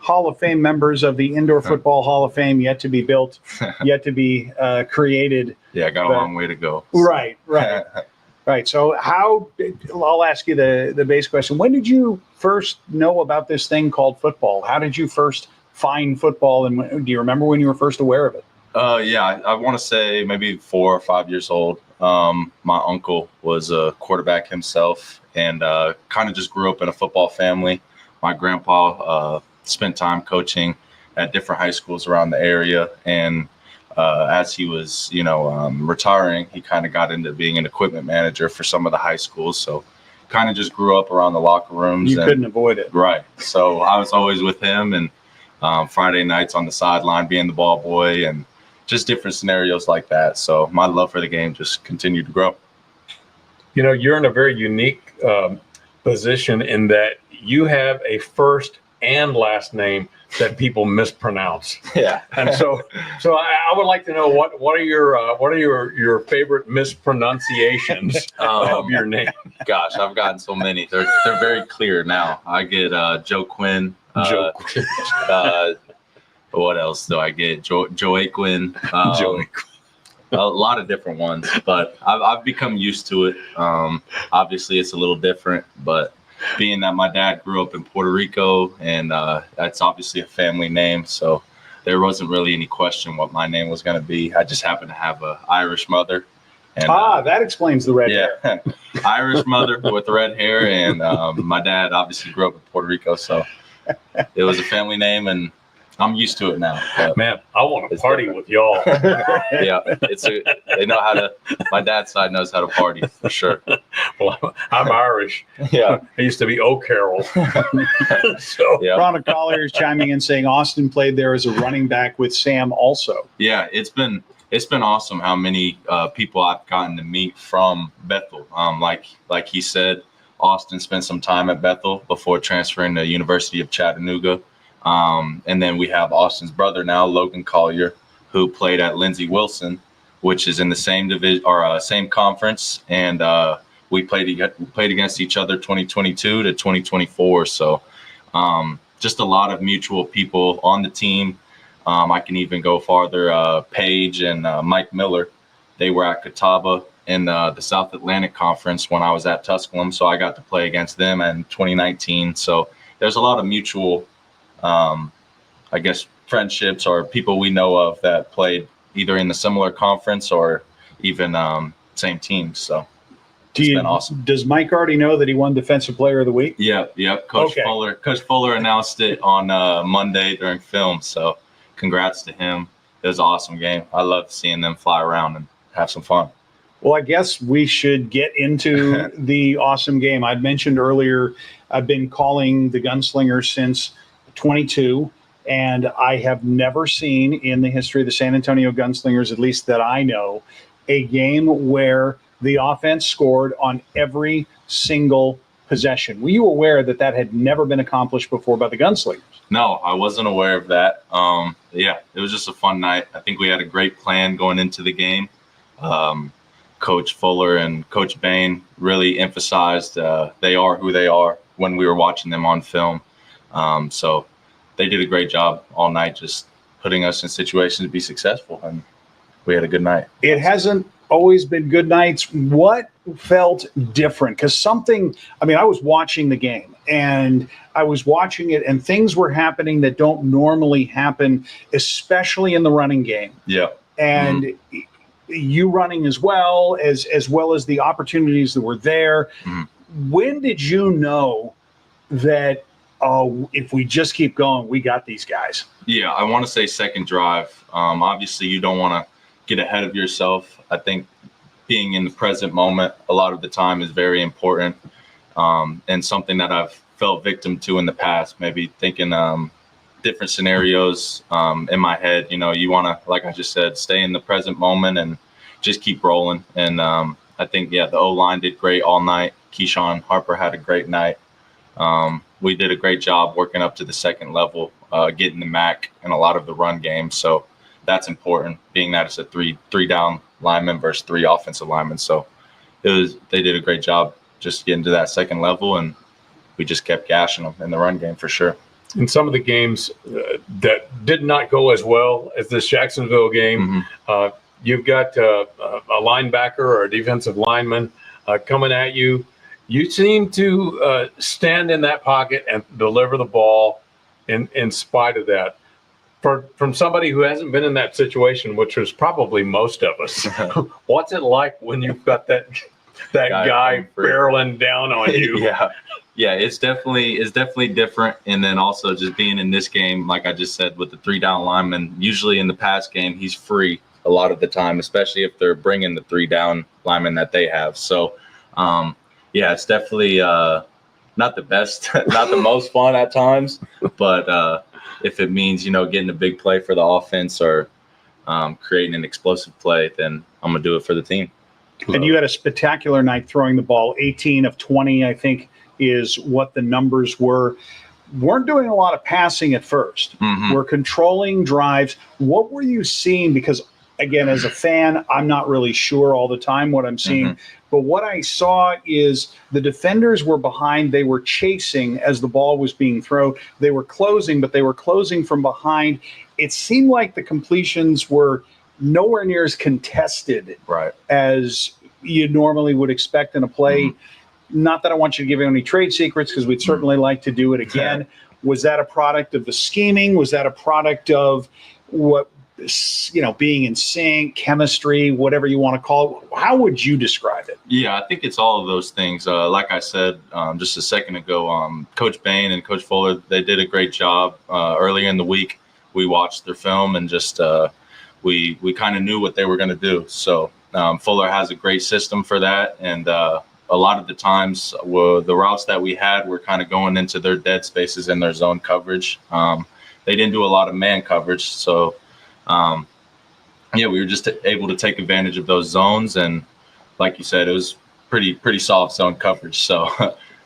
Hall of Fame members of the Indoor Football Hall of Fame yet to be built, yet to be created. Yeah, I got a long way to go. Right. Right. So I'll ask you the base question. When did you first know about this thing called football? How did you first find football? And do you remember when you were first aware of it? Yeah, I want to say maybe 4 or 5 years old. My uncle was a quarterback himself and kind of just grew up in a football family. My grandpa spent time coaching at different high schools around the area. And as he was, retiring, he kind of got into being an equipment manager for some of the high schools. So kind of just grew up around the locker rooms. You couldn't avoid it. Right. So I was always with him and Friday nights on the sideline being the ball boy and just different scenarios like that. So my love for the game just continued to grow. You're in a very unique position in that you have a first and last name that people mispronounce. Yeah. And so I would like to know what are your favorite mispronunciations of your name? Gosh, I've gotten so many. They're very clear now. I get Joe Quinn. Joe Quinn. What else do I get? Joey Quinn. A lot of different ones, but I've become used to it. Obviously, it's a little different, but being that my dad grew up in Puerto Rico, and that's obviously a family name, so there wasn't really any question what my name was going to be. I just happened to have an Irish mother. And, that explains the red hair. Irish mother with red hair, and my dad obviously grew up in Puerto Rico, so it was a family name, and I'm used to it now. Man, I want to party with y'all. Yeah, they know how to. My dad's side knows how to party for sure. Well, I'm Irish. Yeah, I used to be O'Carroll. So yeah. Ron Collier is chiming in saying Austin played there as a running back with Sam also. Yeah, it's been awesome how many people I've gotten to meet from Bethel. Like he said, Austin spent some time at Bethel before transferring to University of Chattanooga. And then we have Austin's brother now, Logan Collier, who played at Lindsey Wilson, which is in the same division or same conference. And we played against each other 2022 to 2024. So just a lot of mutual people on the team. I can even go farther. Paige and Mike Miller, they were at Catawba in the South Atlantic Conference when I was at Tusculum. So I got to play against them in 2019. So there's a lot of mutual friendships or people we know of that played either in the similar conference or even same teams. So it's been awesome. Does Mike already know that he won Defensive Player of the Week? Yep. Coach Fuller announced it on Monday during film. So congrats to him. It was an awesome game. I love seeing them fly around and have some fun. Well, I guess we should get into the awesome game. I'd mentioned earlier, I've been calling the Gunslingers since 22, and I have never seen in the history of the San Antonio Gunslingers, at least that I know, a game where the offense scored on every single possession. Were you aware that that had never been accomplished before by the Gunslingers? No, I wasn't aware of that. Yeah, it was just a fun night. I think we had a great plan going into the game. Coach Fuller and Coach Bain really emphasized they are who they are when we were watching them on film. So they did a great job all night, just putting us in situations to be successful, and we had a good night. It hasn't always been good nights. What felt different? Because I was watching the game and I was watching it and things were happening that don't normally happen, especially in the running game. Yeah. And you running as well as the opportunities that were there. When did you know that, if we just keep going, we got these guys? Yeah, I want to say second drive. Obviously, you don't want to get ahead of yourself. I think being in the present moment a lot of the time is very important, and something that I've fell victim to in the past, maybe thinking different scenarios in my head. You want to, like I just said, stay in the present moment and just keep rolling. And I think, the O-line did great all night. Keyshawn Harper had a great night. We did a great job working up to the second level, getting the MAC and a lot of the run game. So that's important, being that it's a three down lineman versus 3 offensive linemen. So they did a great job just getting to that second level, and we just kept gashing them in the run game for sure. In some of the games that did not go as well as this Jacksonville game, you've got a linebacker or a defensive lineman coming at you. You seem to stand in that pocket and deliver the ball in spite of that. From somebody who hasn't been in that situation, which was probably most of us, what's it like when you've got that guy barreling down on you? Yeah, it's definitely different. And then also just being in this game, like I just said, with the 3 down lineman, usually in the past game, he's free a lot of the time, especially if they're bringing the 3 down lineman that they have. So, it's definitely not the best, not the most fun at times, but if it means, getting a big play for the offense or creating an explosive play, then I'm going to do it for the team. And you had a spectacular night throwing the ball. 18 of 20, I think, is what the numbers were. Weren't doing a lot of passing at first. We're controlling drives. What were you seeing? Because, again, as a fan, I'm not really sure all the time what I'm seeing. But what I saw is the defenders were behind. They were chasing as the ball was being thrown. They were closing, but they were closing from behind. It seemed like the completions were nowhere near as contested as you normally would expect in a play. Not that I want you to give any trade secrets, because we'd certainly like to do it again. Was that a product of the scheming? Was that a product of what, being in sync, chemistry, whatever you want to call it? How would you describe it? Yeah, I think it's all of those things. Like I said just a second ago, Coach Bain and Coach Fuller, they did a great job. Earlier in the week, we watched their film and just we kind of knew what they were going to do. So Fuller has a great system for that. And a lot of the times, the routes that we had were kind of going into their dead spaces in their zone coverage. They didn't do a lot of man coverage. So, we were just able to take advantage of those zones. And like you said, it was pretty soft zone coverage. So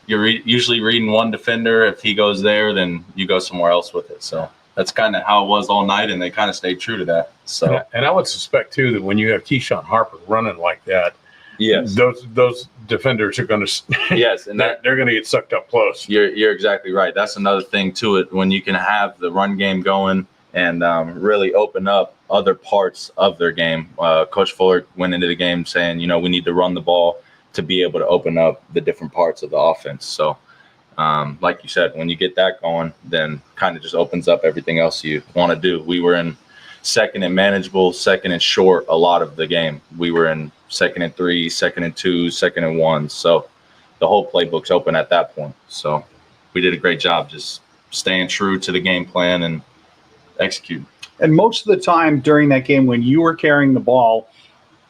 you're usually reading one defender. If he goes there, then you go somewhere else with it. So that's kind of how it was all night, and they kind of stayed true to that. So, and I would suspect too that when you have Keyshawn Harper running like that, those defenders are going to and they're going to get sucked up close. You're exactly right. That's another thing to it, when you can have the run game going and really open up other parts of their game. Coach Fuller went into the game saying, we need to run the ball to be able to open up the different parts of the offense. So, like you said, when you get that going, then kind of just opens up everything else you want to do. We were in second and manageable, second and short a lot of the game. We were in 2nd and 3, 2nd and 2, 2nd and 1. So the whole playbook's open at that point. So we did a great job just staying true to the game plan and executing. And most of the time during that game, when you were carrying the ball,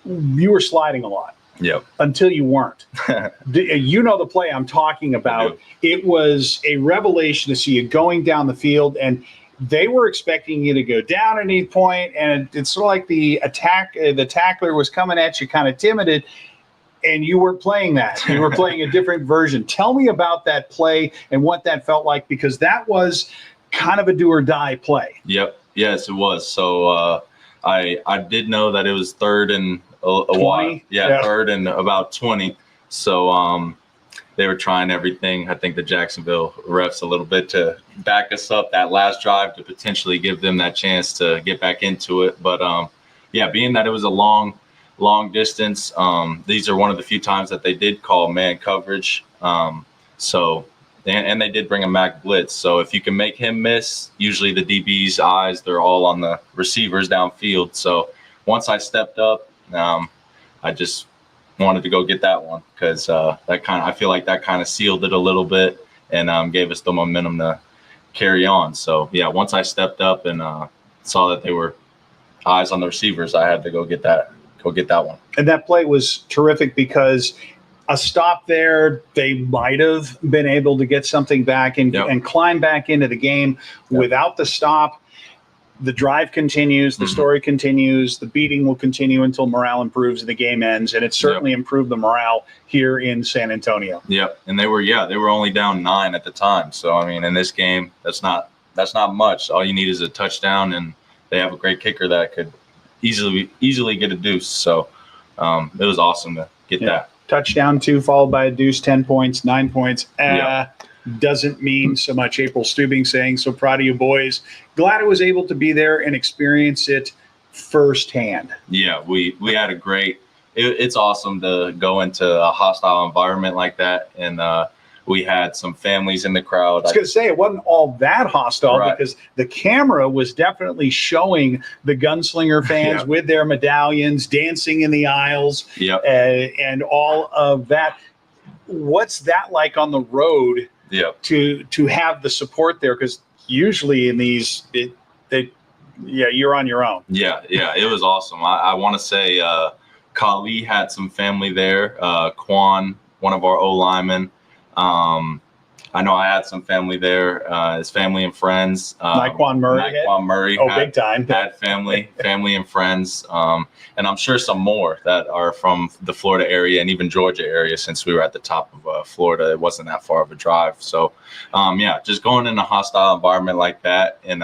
you were sliding a lot. Yep. Until you weren't. The play I'm talking about. It was a revelation to see you going down the field, and they were expecting you to go down at any point, and it's sort of like the tackler was coming at you kind of timid, and you were playing that. You were playing a different version. Tell me about that play and what that felt like, because that was kind of a do or die play. Yep. Yes, it was. So I did know that it was third and a while. Yeah, third and about 20. So they were trying everything. I think the Jacksonville refs a little bit to back us up that last drive to potentially give them that chance to get back into it. But yeah, being that it was a long distance, these are one of the few times that they did call man coverage. So they did bring a Mac blitz. So if you can make him miss, usually the DB's eyes, they're all on the receivers downfield. So once I stepped up, I just wanted to go get that one, because I feel like that kind of sealed it a little bit and gave us the momentum to carry on. So yeah, once I stepped up and saw that they were eyes on the receivers, I had to go get that one. And that play was terrific, because a stop there, they might have been able to get something back and climb back into the game. Without the stop, the drive continues, the story continues, the beating will continue until morale improves and the game ends. And it certainly improved the morale here in San Antonio. Yep. And they were only down 9 at the time. So, I mean, in this game, that's not much. All you need is a touchdown, and they have a great kicker that could easily get a deuce. So it was awesome to get that. Touchdown 2 followed by a deuce, 10 points, 9 points. Doesn't mean so much. April Stubing saying, so proud of you boys. Glad I was able to be there and experience it firsthand. Yeah, we had a great it's awesome to go into a hostile environment like that. And we had some families in the crowd. I was going to say, it wasn't all that hostile, because the camera was definitely showing the Gunslinger fans with their medallions, dancing in the aisles, and all of that. What's that like on the road to have the support there? Because usually in these, you're on your own. Yeah, it was awesome. I want to say Kali had some family there. Quan, one of our O-linemen. I know I had some family there, his family and friends. Naquan Murray. Big time. Had family and friends. And I'm sure some more that are from the Florida area and even Georgia area, since we were at the top of Florida. It wasn't that far of a drive. So, just going in a hostile environment like that. And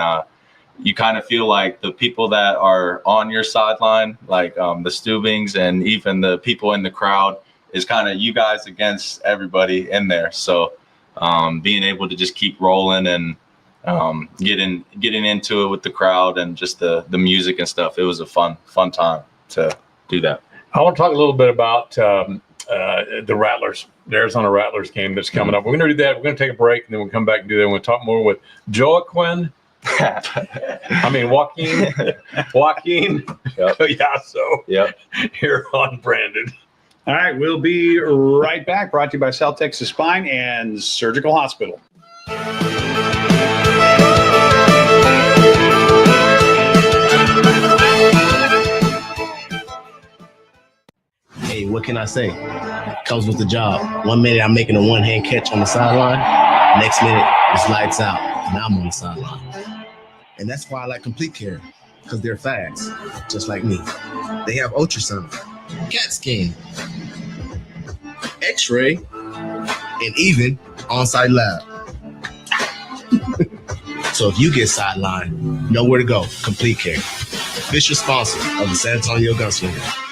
you kind of feel like the people that are on your sideline, like the Stubings and even the people in the crowd, is kind of you guys against everybody in there. So being able to just keep rolling and getting into it with the crowd and just the music and stuff, it was a fun time to do that. I want to talk a little bit about the Rattlers, the Arizona Rattlers game that's coming up. We're going to do that. We're going to take a break, and then we'll come back and do that. We're going to talk more with Joaquin. Joaquin. Here on Brandon. All right, we'll be right back. Brought to you by South Texas Spine and Surgical Hospital. Hey, what can I say? Comes with the job. 1 minute I'm making a one-hand catch on the sideline. Next minute it's lights out and I'm on the sideline. And that's why I like Complete Care, because they're fast, just like me. They have ultrasound, CAT scan, X-ray, and even on-site lab. So if you get sidelined, know where to go. Complete Care. Official sponsor of the San Antonio Gunslinger.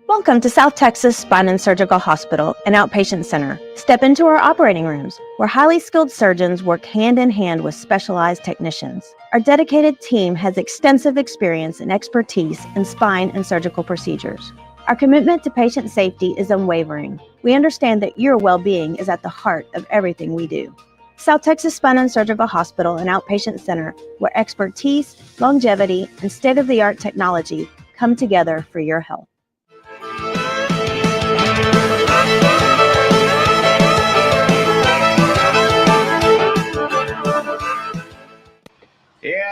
Welcome to South Texas Spine and Surgical Hospital, an outpatient center. Step into our operating rooms, where highly skilled surgeons work hand in hand with specialized technicians. Our dedicated team has extensive experience and expertise in spine and surgical procedures. Our commitment to patient safety is unwavering. We understand that your well-being is at the heart of everything we do. South Texas Spine and Surgical Hospital, an outpatient center where expertise, longevity, and state-of-the-art technology come together for your health.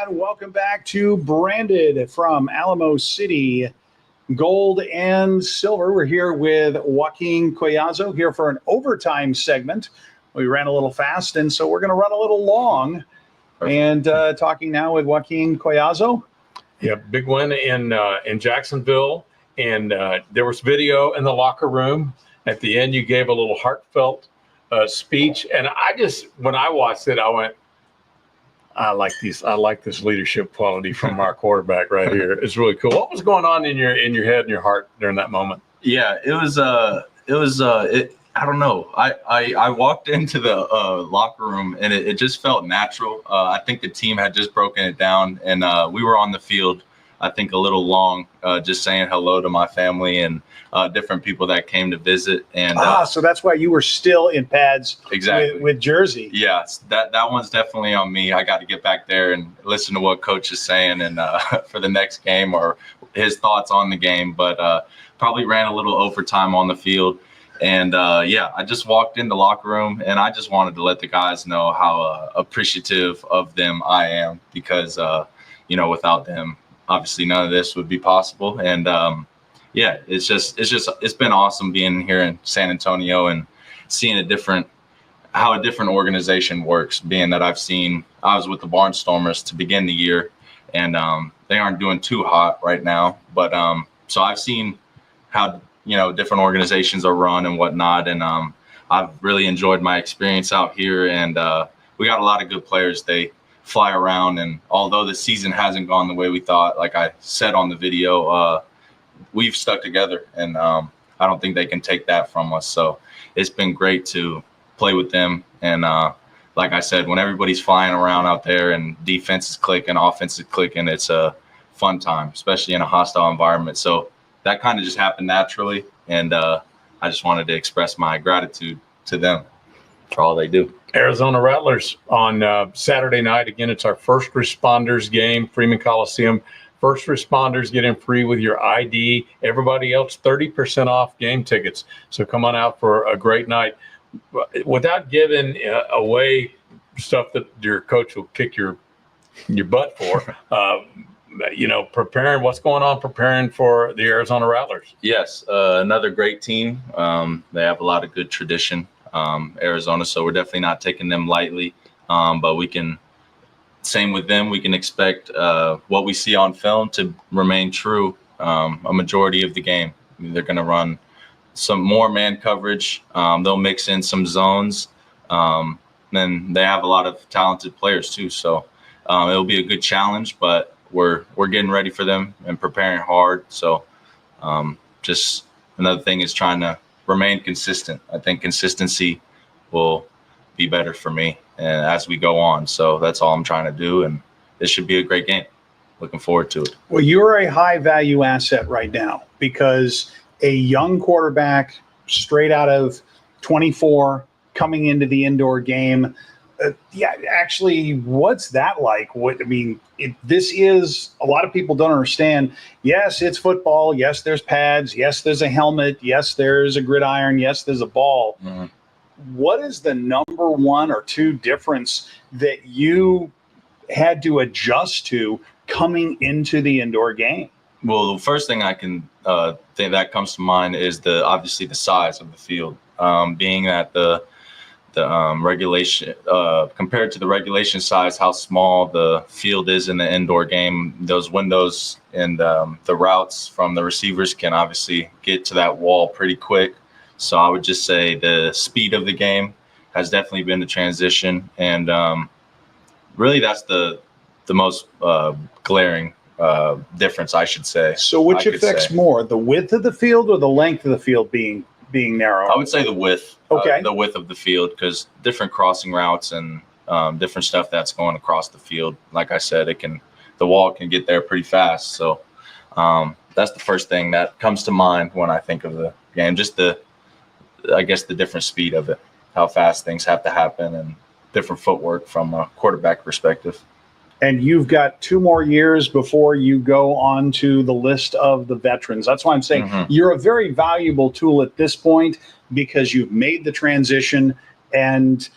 And welcome back to Branded from Alamo City, Gold and Silver. We're here with Joaquin Collazo here for an overtime segment. We ran a little fast, and so we're going to run a little long. And talking now with Joaquin Collazo. Yeah, big win in Jacksonville, and there was video in the locker room. At the end, you gave a little heartfelt speech, and when I watched it, I went, I like this leadership quality from our quarterback right here. It's really cool. What was going on in your head and your heart during that moment? Yeah, it was I don't know. I walked into the locker room and it just felt natural. I think the team had just broken it down, and we were on the field, I think, a little long, just saying hello to my family and different people that came to visit. And so that's why you were still in pads exactly with Jersey. Yeah, that one's definitely on me. I got to get back there and listen to what coach is saying and for the next game or his thoughts on the game. But probably ran a little overtime on the field. And, I just walked in the locker room, and I just wanted to let the guys know how appreciative of them I am because, without them, obviously none of this would be possible. And, it's been awesome being here in San Antonio and seeing how a different organization works, being that I was with the Barnstormers to begin the year, and they aren't doing too hot right now. But so I've seen how different organizations are run and whatnot. And I've really enjoyed my experience out here. And we got a lot of good players. They fly around. And although the season hasn't gone the way we thought, like I said on the video, we've stuck together. And I don't think they can take that from us. So it's been great to play with them. And like I said, when everybody's flying around out there and defense is clicking, offense is clicking, it's a fun time, especially in a hostile environment. So that kind of just happened naturally, and I just wanted to express my gratitude to them for all they do. Arizona Rattlers on Saturday night. Again, it's our first responders game, Freeman Coliseum. First responders get in free with your ID. Everybody else, 30% off game tickets. So come on out for a great night. Without giving away stuff that your coach will kick your butt for, preparing for the Arizona Rattlers. Yes, another great team. They have a lot of good tradition, Arizona, so we're definitely not taking them lightly. But same with them, we can expect what we see on film to remain true a majority of the game. They're going to run some more man coverage. They'll mix in some zones. Then they have a lot of talented players too, so it'll be a good challenge, but we're getting ready for them and preparing hard. So just another thing is trying to remain consistent. I think consistency will be better for me and as we go on. So that's all I'm trying to do. And this should be a great game. Looking forward to it. Well, you're a high value asset right now because a young quarterback straight out of 24 coming into the indoor game. Actually, what's that like? This is, a lot of people don't understand. Yes, it's football. Yes, there's pads. Yes, there's a helmet. Yes, there's a gridiron. Yes, there's a ball. Mm-hmm. What is the number one or two difference that you had to adjust to coming into the indoor game? Well, the first thing I can think that comes to mind is obviously the size of the field, being that the regulation compared to the regulation size, how small the field is in the indoor game, those windows and the routes from the receivers can obviously get to that wall pretty quick. So I would just say the speed of the game has definitely been the transition. And really that's the most glaring difference, I should say. So which affects more, the width of the field or the length of the field being narrow? I would say the width. Okay. The width of the field, because different crossing routes and different stuff that's going across the field. Like I said, the wall can get there pretty fast. So that's the first thing that comes to mind when I think of the game. Just the different speed of it, how fast things have to happen, and different footwork from a quarterback perspective. And you've got 2 more years before you go on to the list of the veterans. That's why I'm saying you're a very valuable tool at this point because you've made the transition and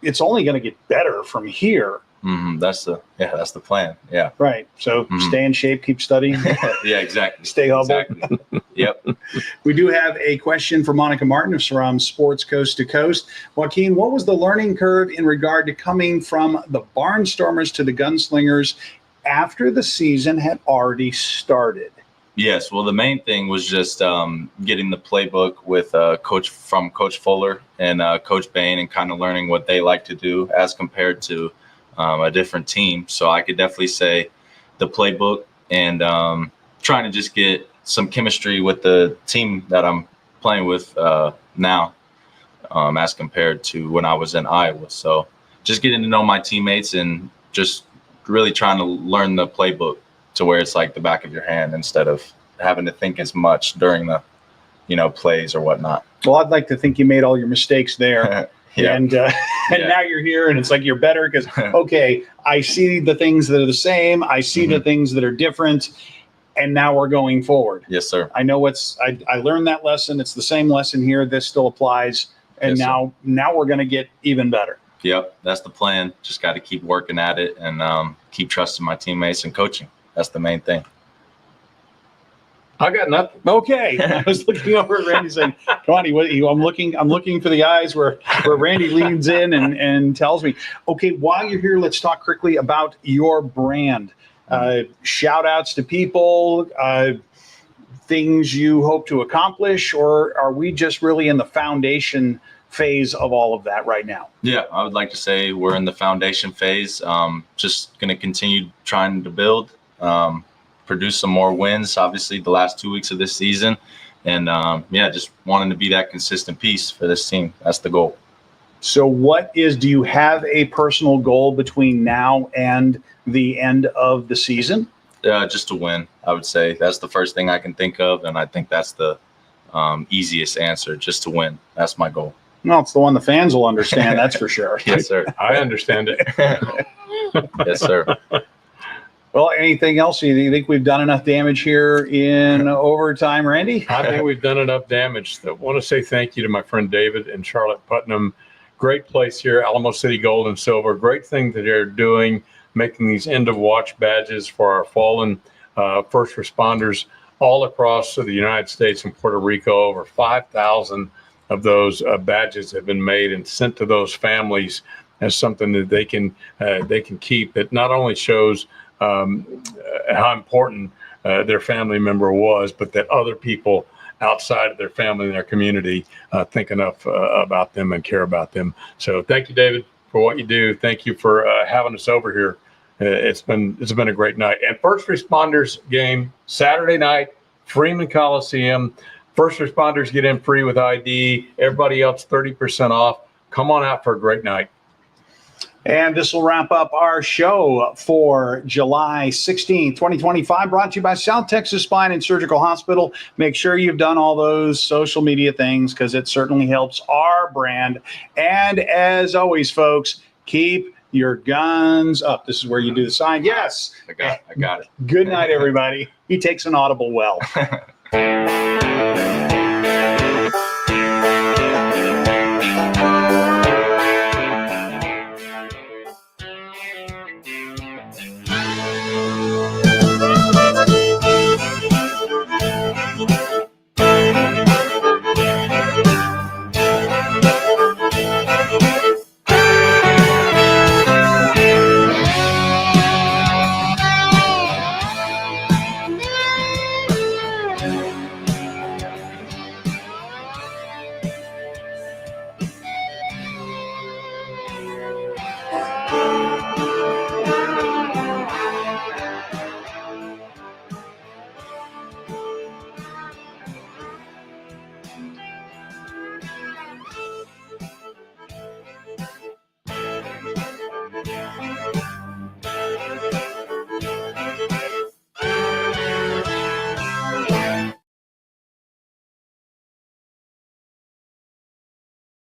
it's only going to get better from here. That's the plan. Yeah. Right. So stay in shape, keep studying. Yeah, exactly. Stay humble. Exactly. Yep. We do have a question for Monica Martin from Sports Coast to Coast. Joaquin, what was the learning curve in regard to coming from the Barnstormers to the Gunslingers after the season had already started? Yes. Well, the main thing was just getting the playbook with Coach Fuller and Coach Bain, and kind of learning what they like to do as compared to a different team. So I could definitely say the playbook and trying to just get some chemistry with the team that I'm playing with now as compared to when I was in Iowa. So just getting to know my teammates and just really trying to learn the playbook to where it's like the back of your hand instead of having to think as much during the, plays or whatnot. Well, I'd like to think you made all your mistakes there. Yeah. And now you're here and it's like you're better because, okay, I see the things that are the same. I see the things that are different. And now we're going forward. Yes, sir. I know I learned that lesson. It's the same lesson here. This still applies. And Yes, now we're going to get even better. Yep. That's the plan. Just got to keep working at it and keep trusting my teammates and coaching. That's the main thing. I got nothing. Okay. I was looking over at Randy saying, come on, I'm looking for the eyes where Randy leans in and tells me, okay, while you're here, let's talk quickly about your brand. Shout outs to people, things you hope to accomplish, or are we just really in the foundation phase of all of that right now? Yeah, I would like to say we're in the foundation phase. Just going to continue trying to build, produce some more wins, obviously the last 2 weeks of this season. And just wanting to be that consistent piece for this team. That's the goal. So do you have a personal goal between now and the end of the season? Just to win, I would say. That's the first thing I can think of. And I think that's the easiest answer, just to win. That's my goal. No, it's the one the fans will understand. That's for sure. Yes, sir. I understand it. Yes, sir. Well, anything else? You think we've done enough damage here in overtime, Randy? I think we've done enough damage. I want to say thank you to my friend David and Charlotte Putnam. Great place here, Alamo City Gold and Silver. Great thing that they're doing, making these end of watch badges for our fallen first responders all across the United States and Puerto Rico. Over 5,000 of those badges have been made and sent to those families as something that they can keep. That not only shows how important their family member was, but that other people outside of their family and their community think enough about them and care about them. So thank you, David, for what you do. Thank you for having us over here. It's been a great night. And first responders game Saturday night, Freeman Coliseum. First responders get in free with ID. Everybody else 30% off. Come on out for a great night. And this will wrap up our show for July 16th, 2025, brought to you by South Texas Spine and Surgical Hospital. Make sure you've done all those social media things because it certainly helps our brand. And as always, folks, keep your guns up. This is where you do the sign. Yes. I got it. Good night, everybody. He takes an audible well.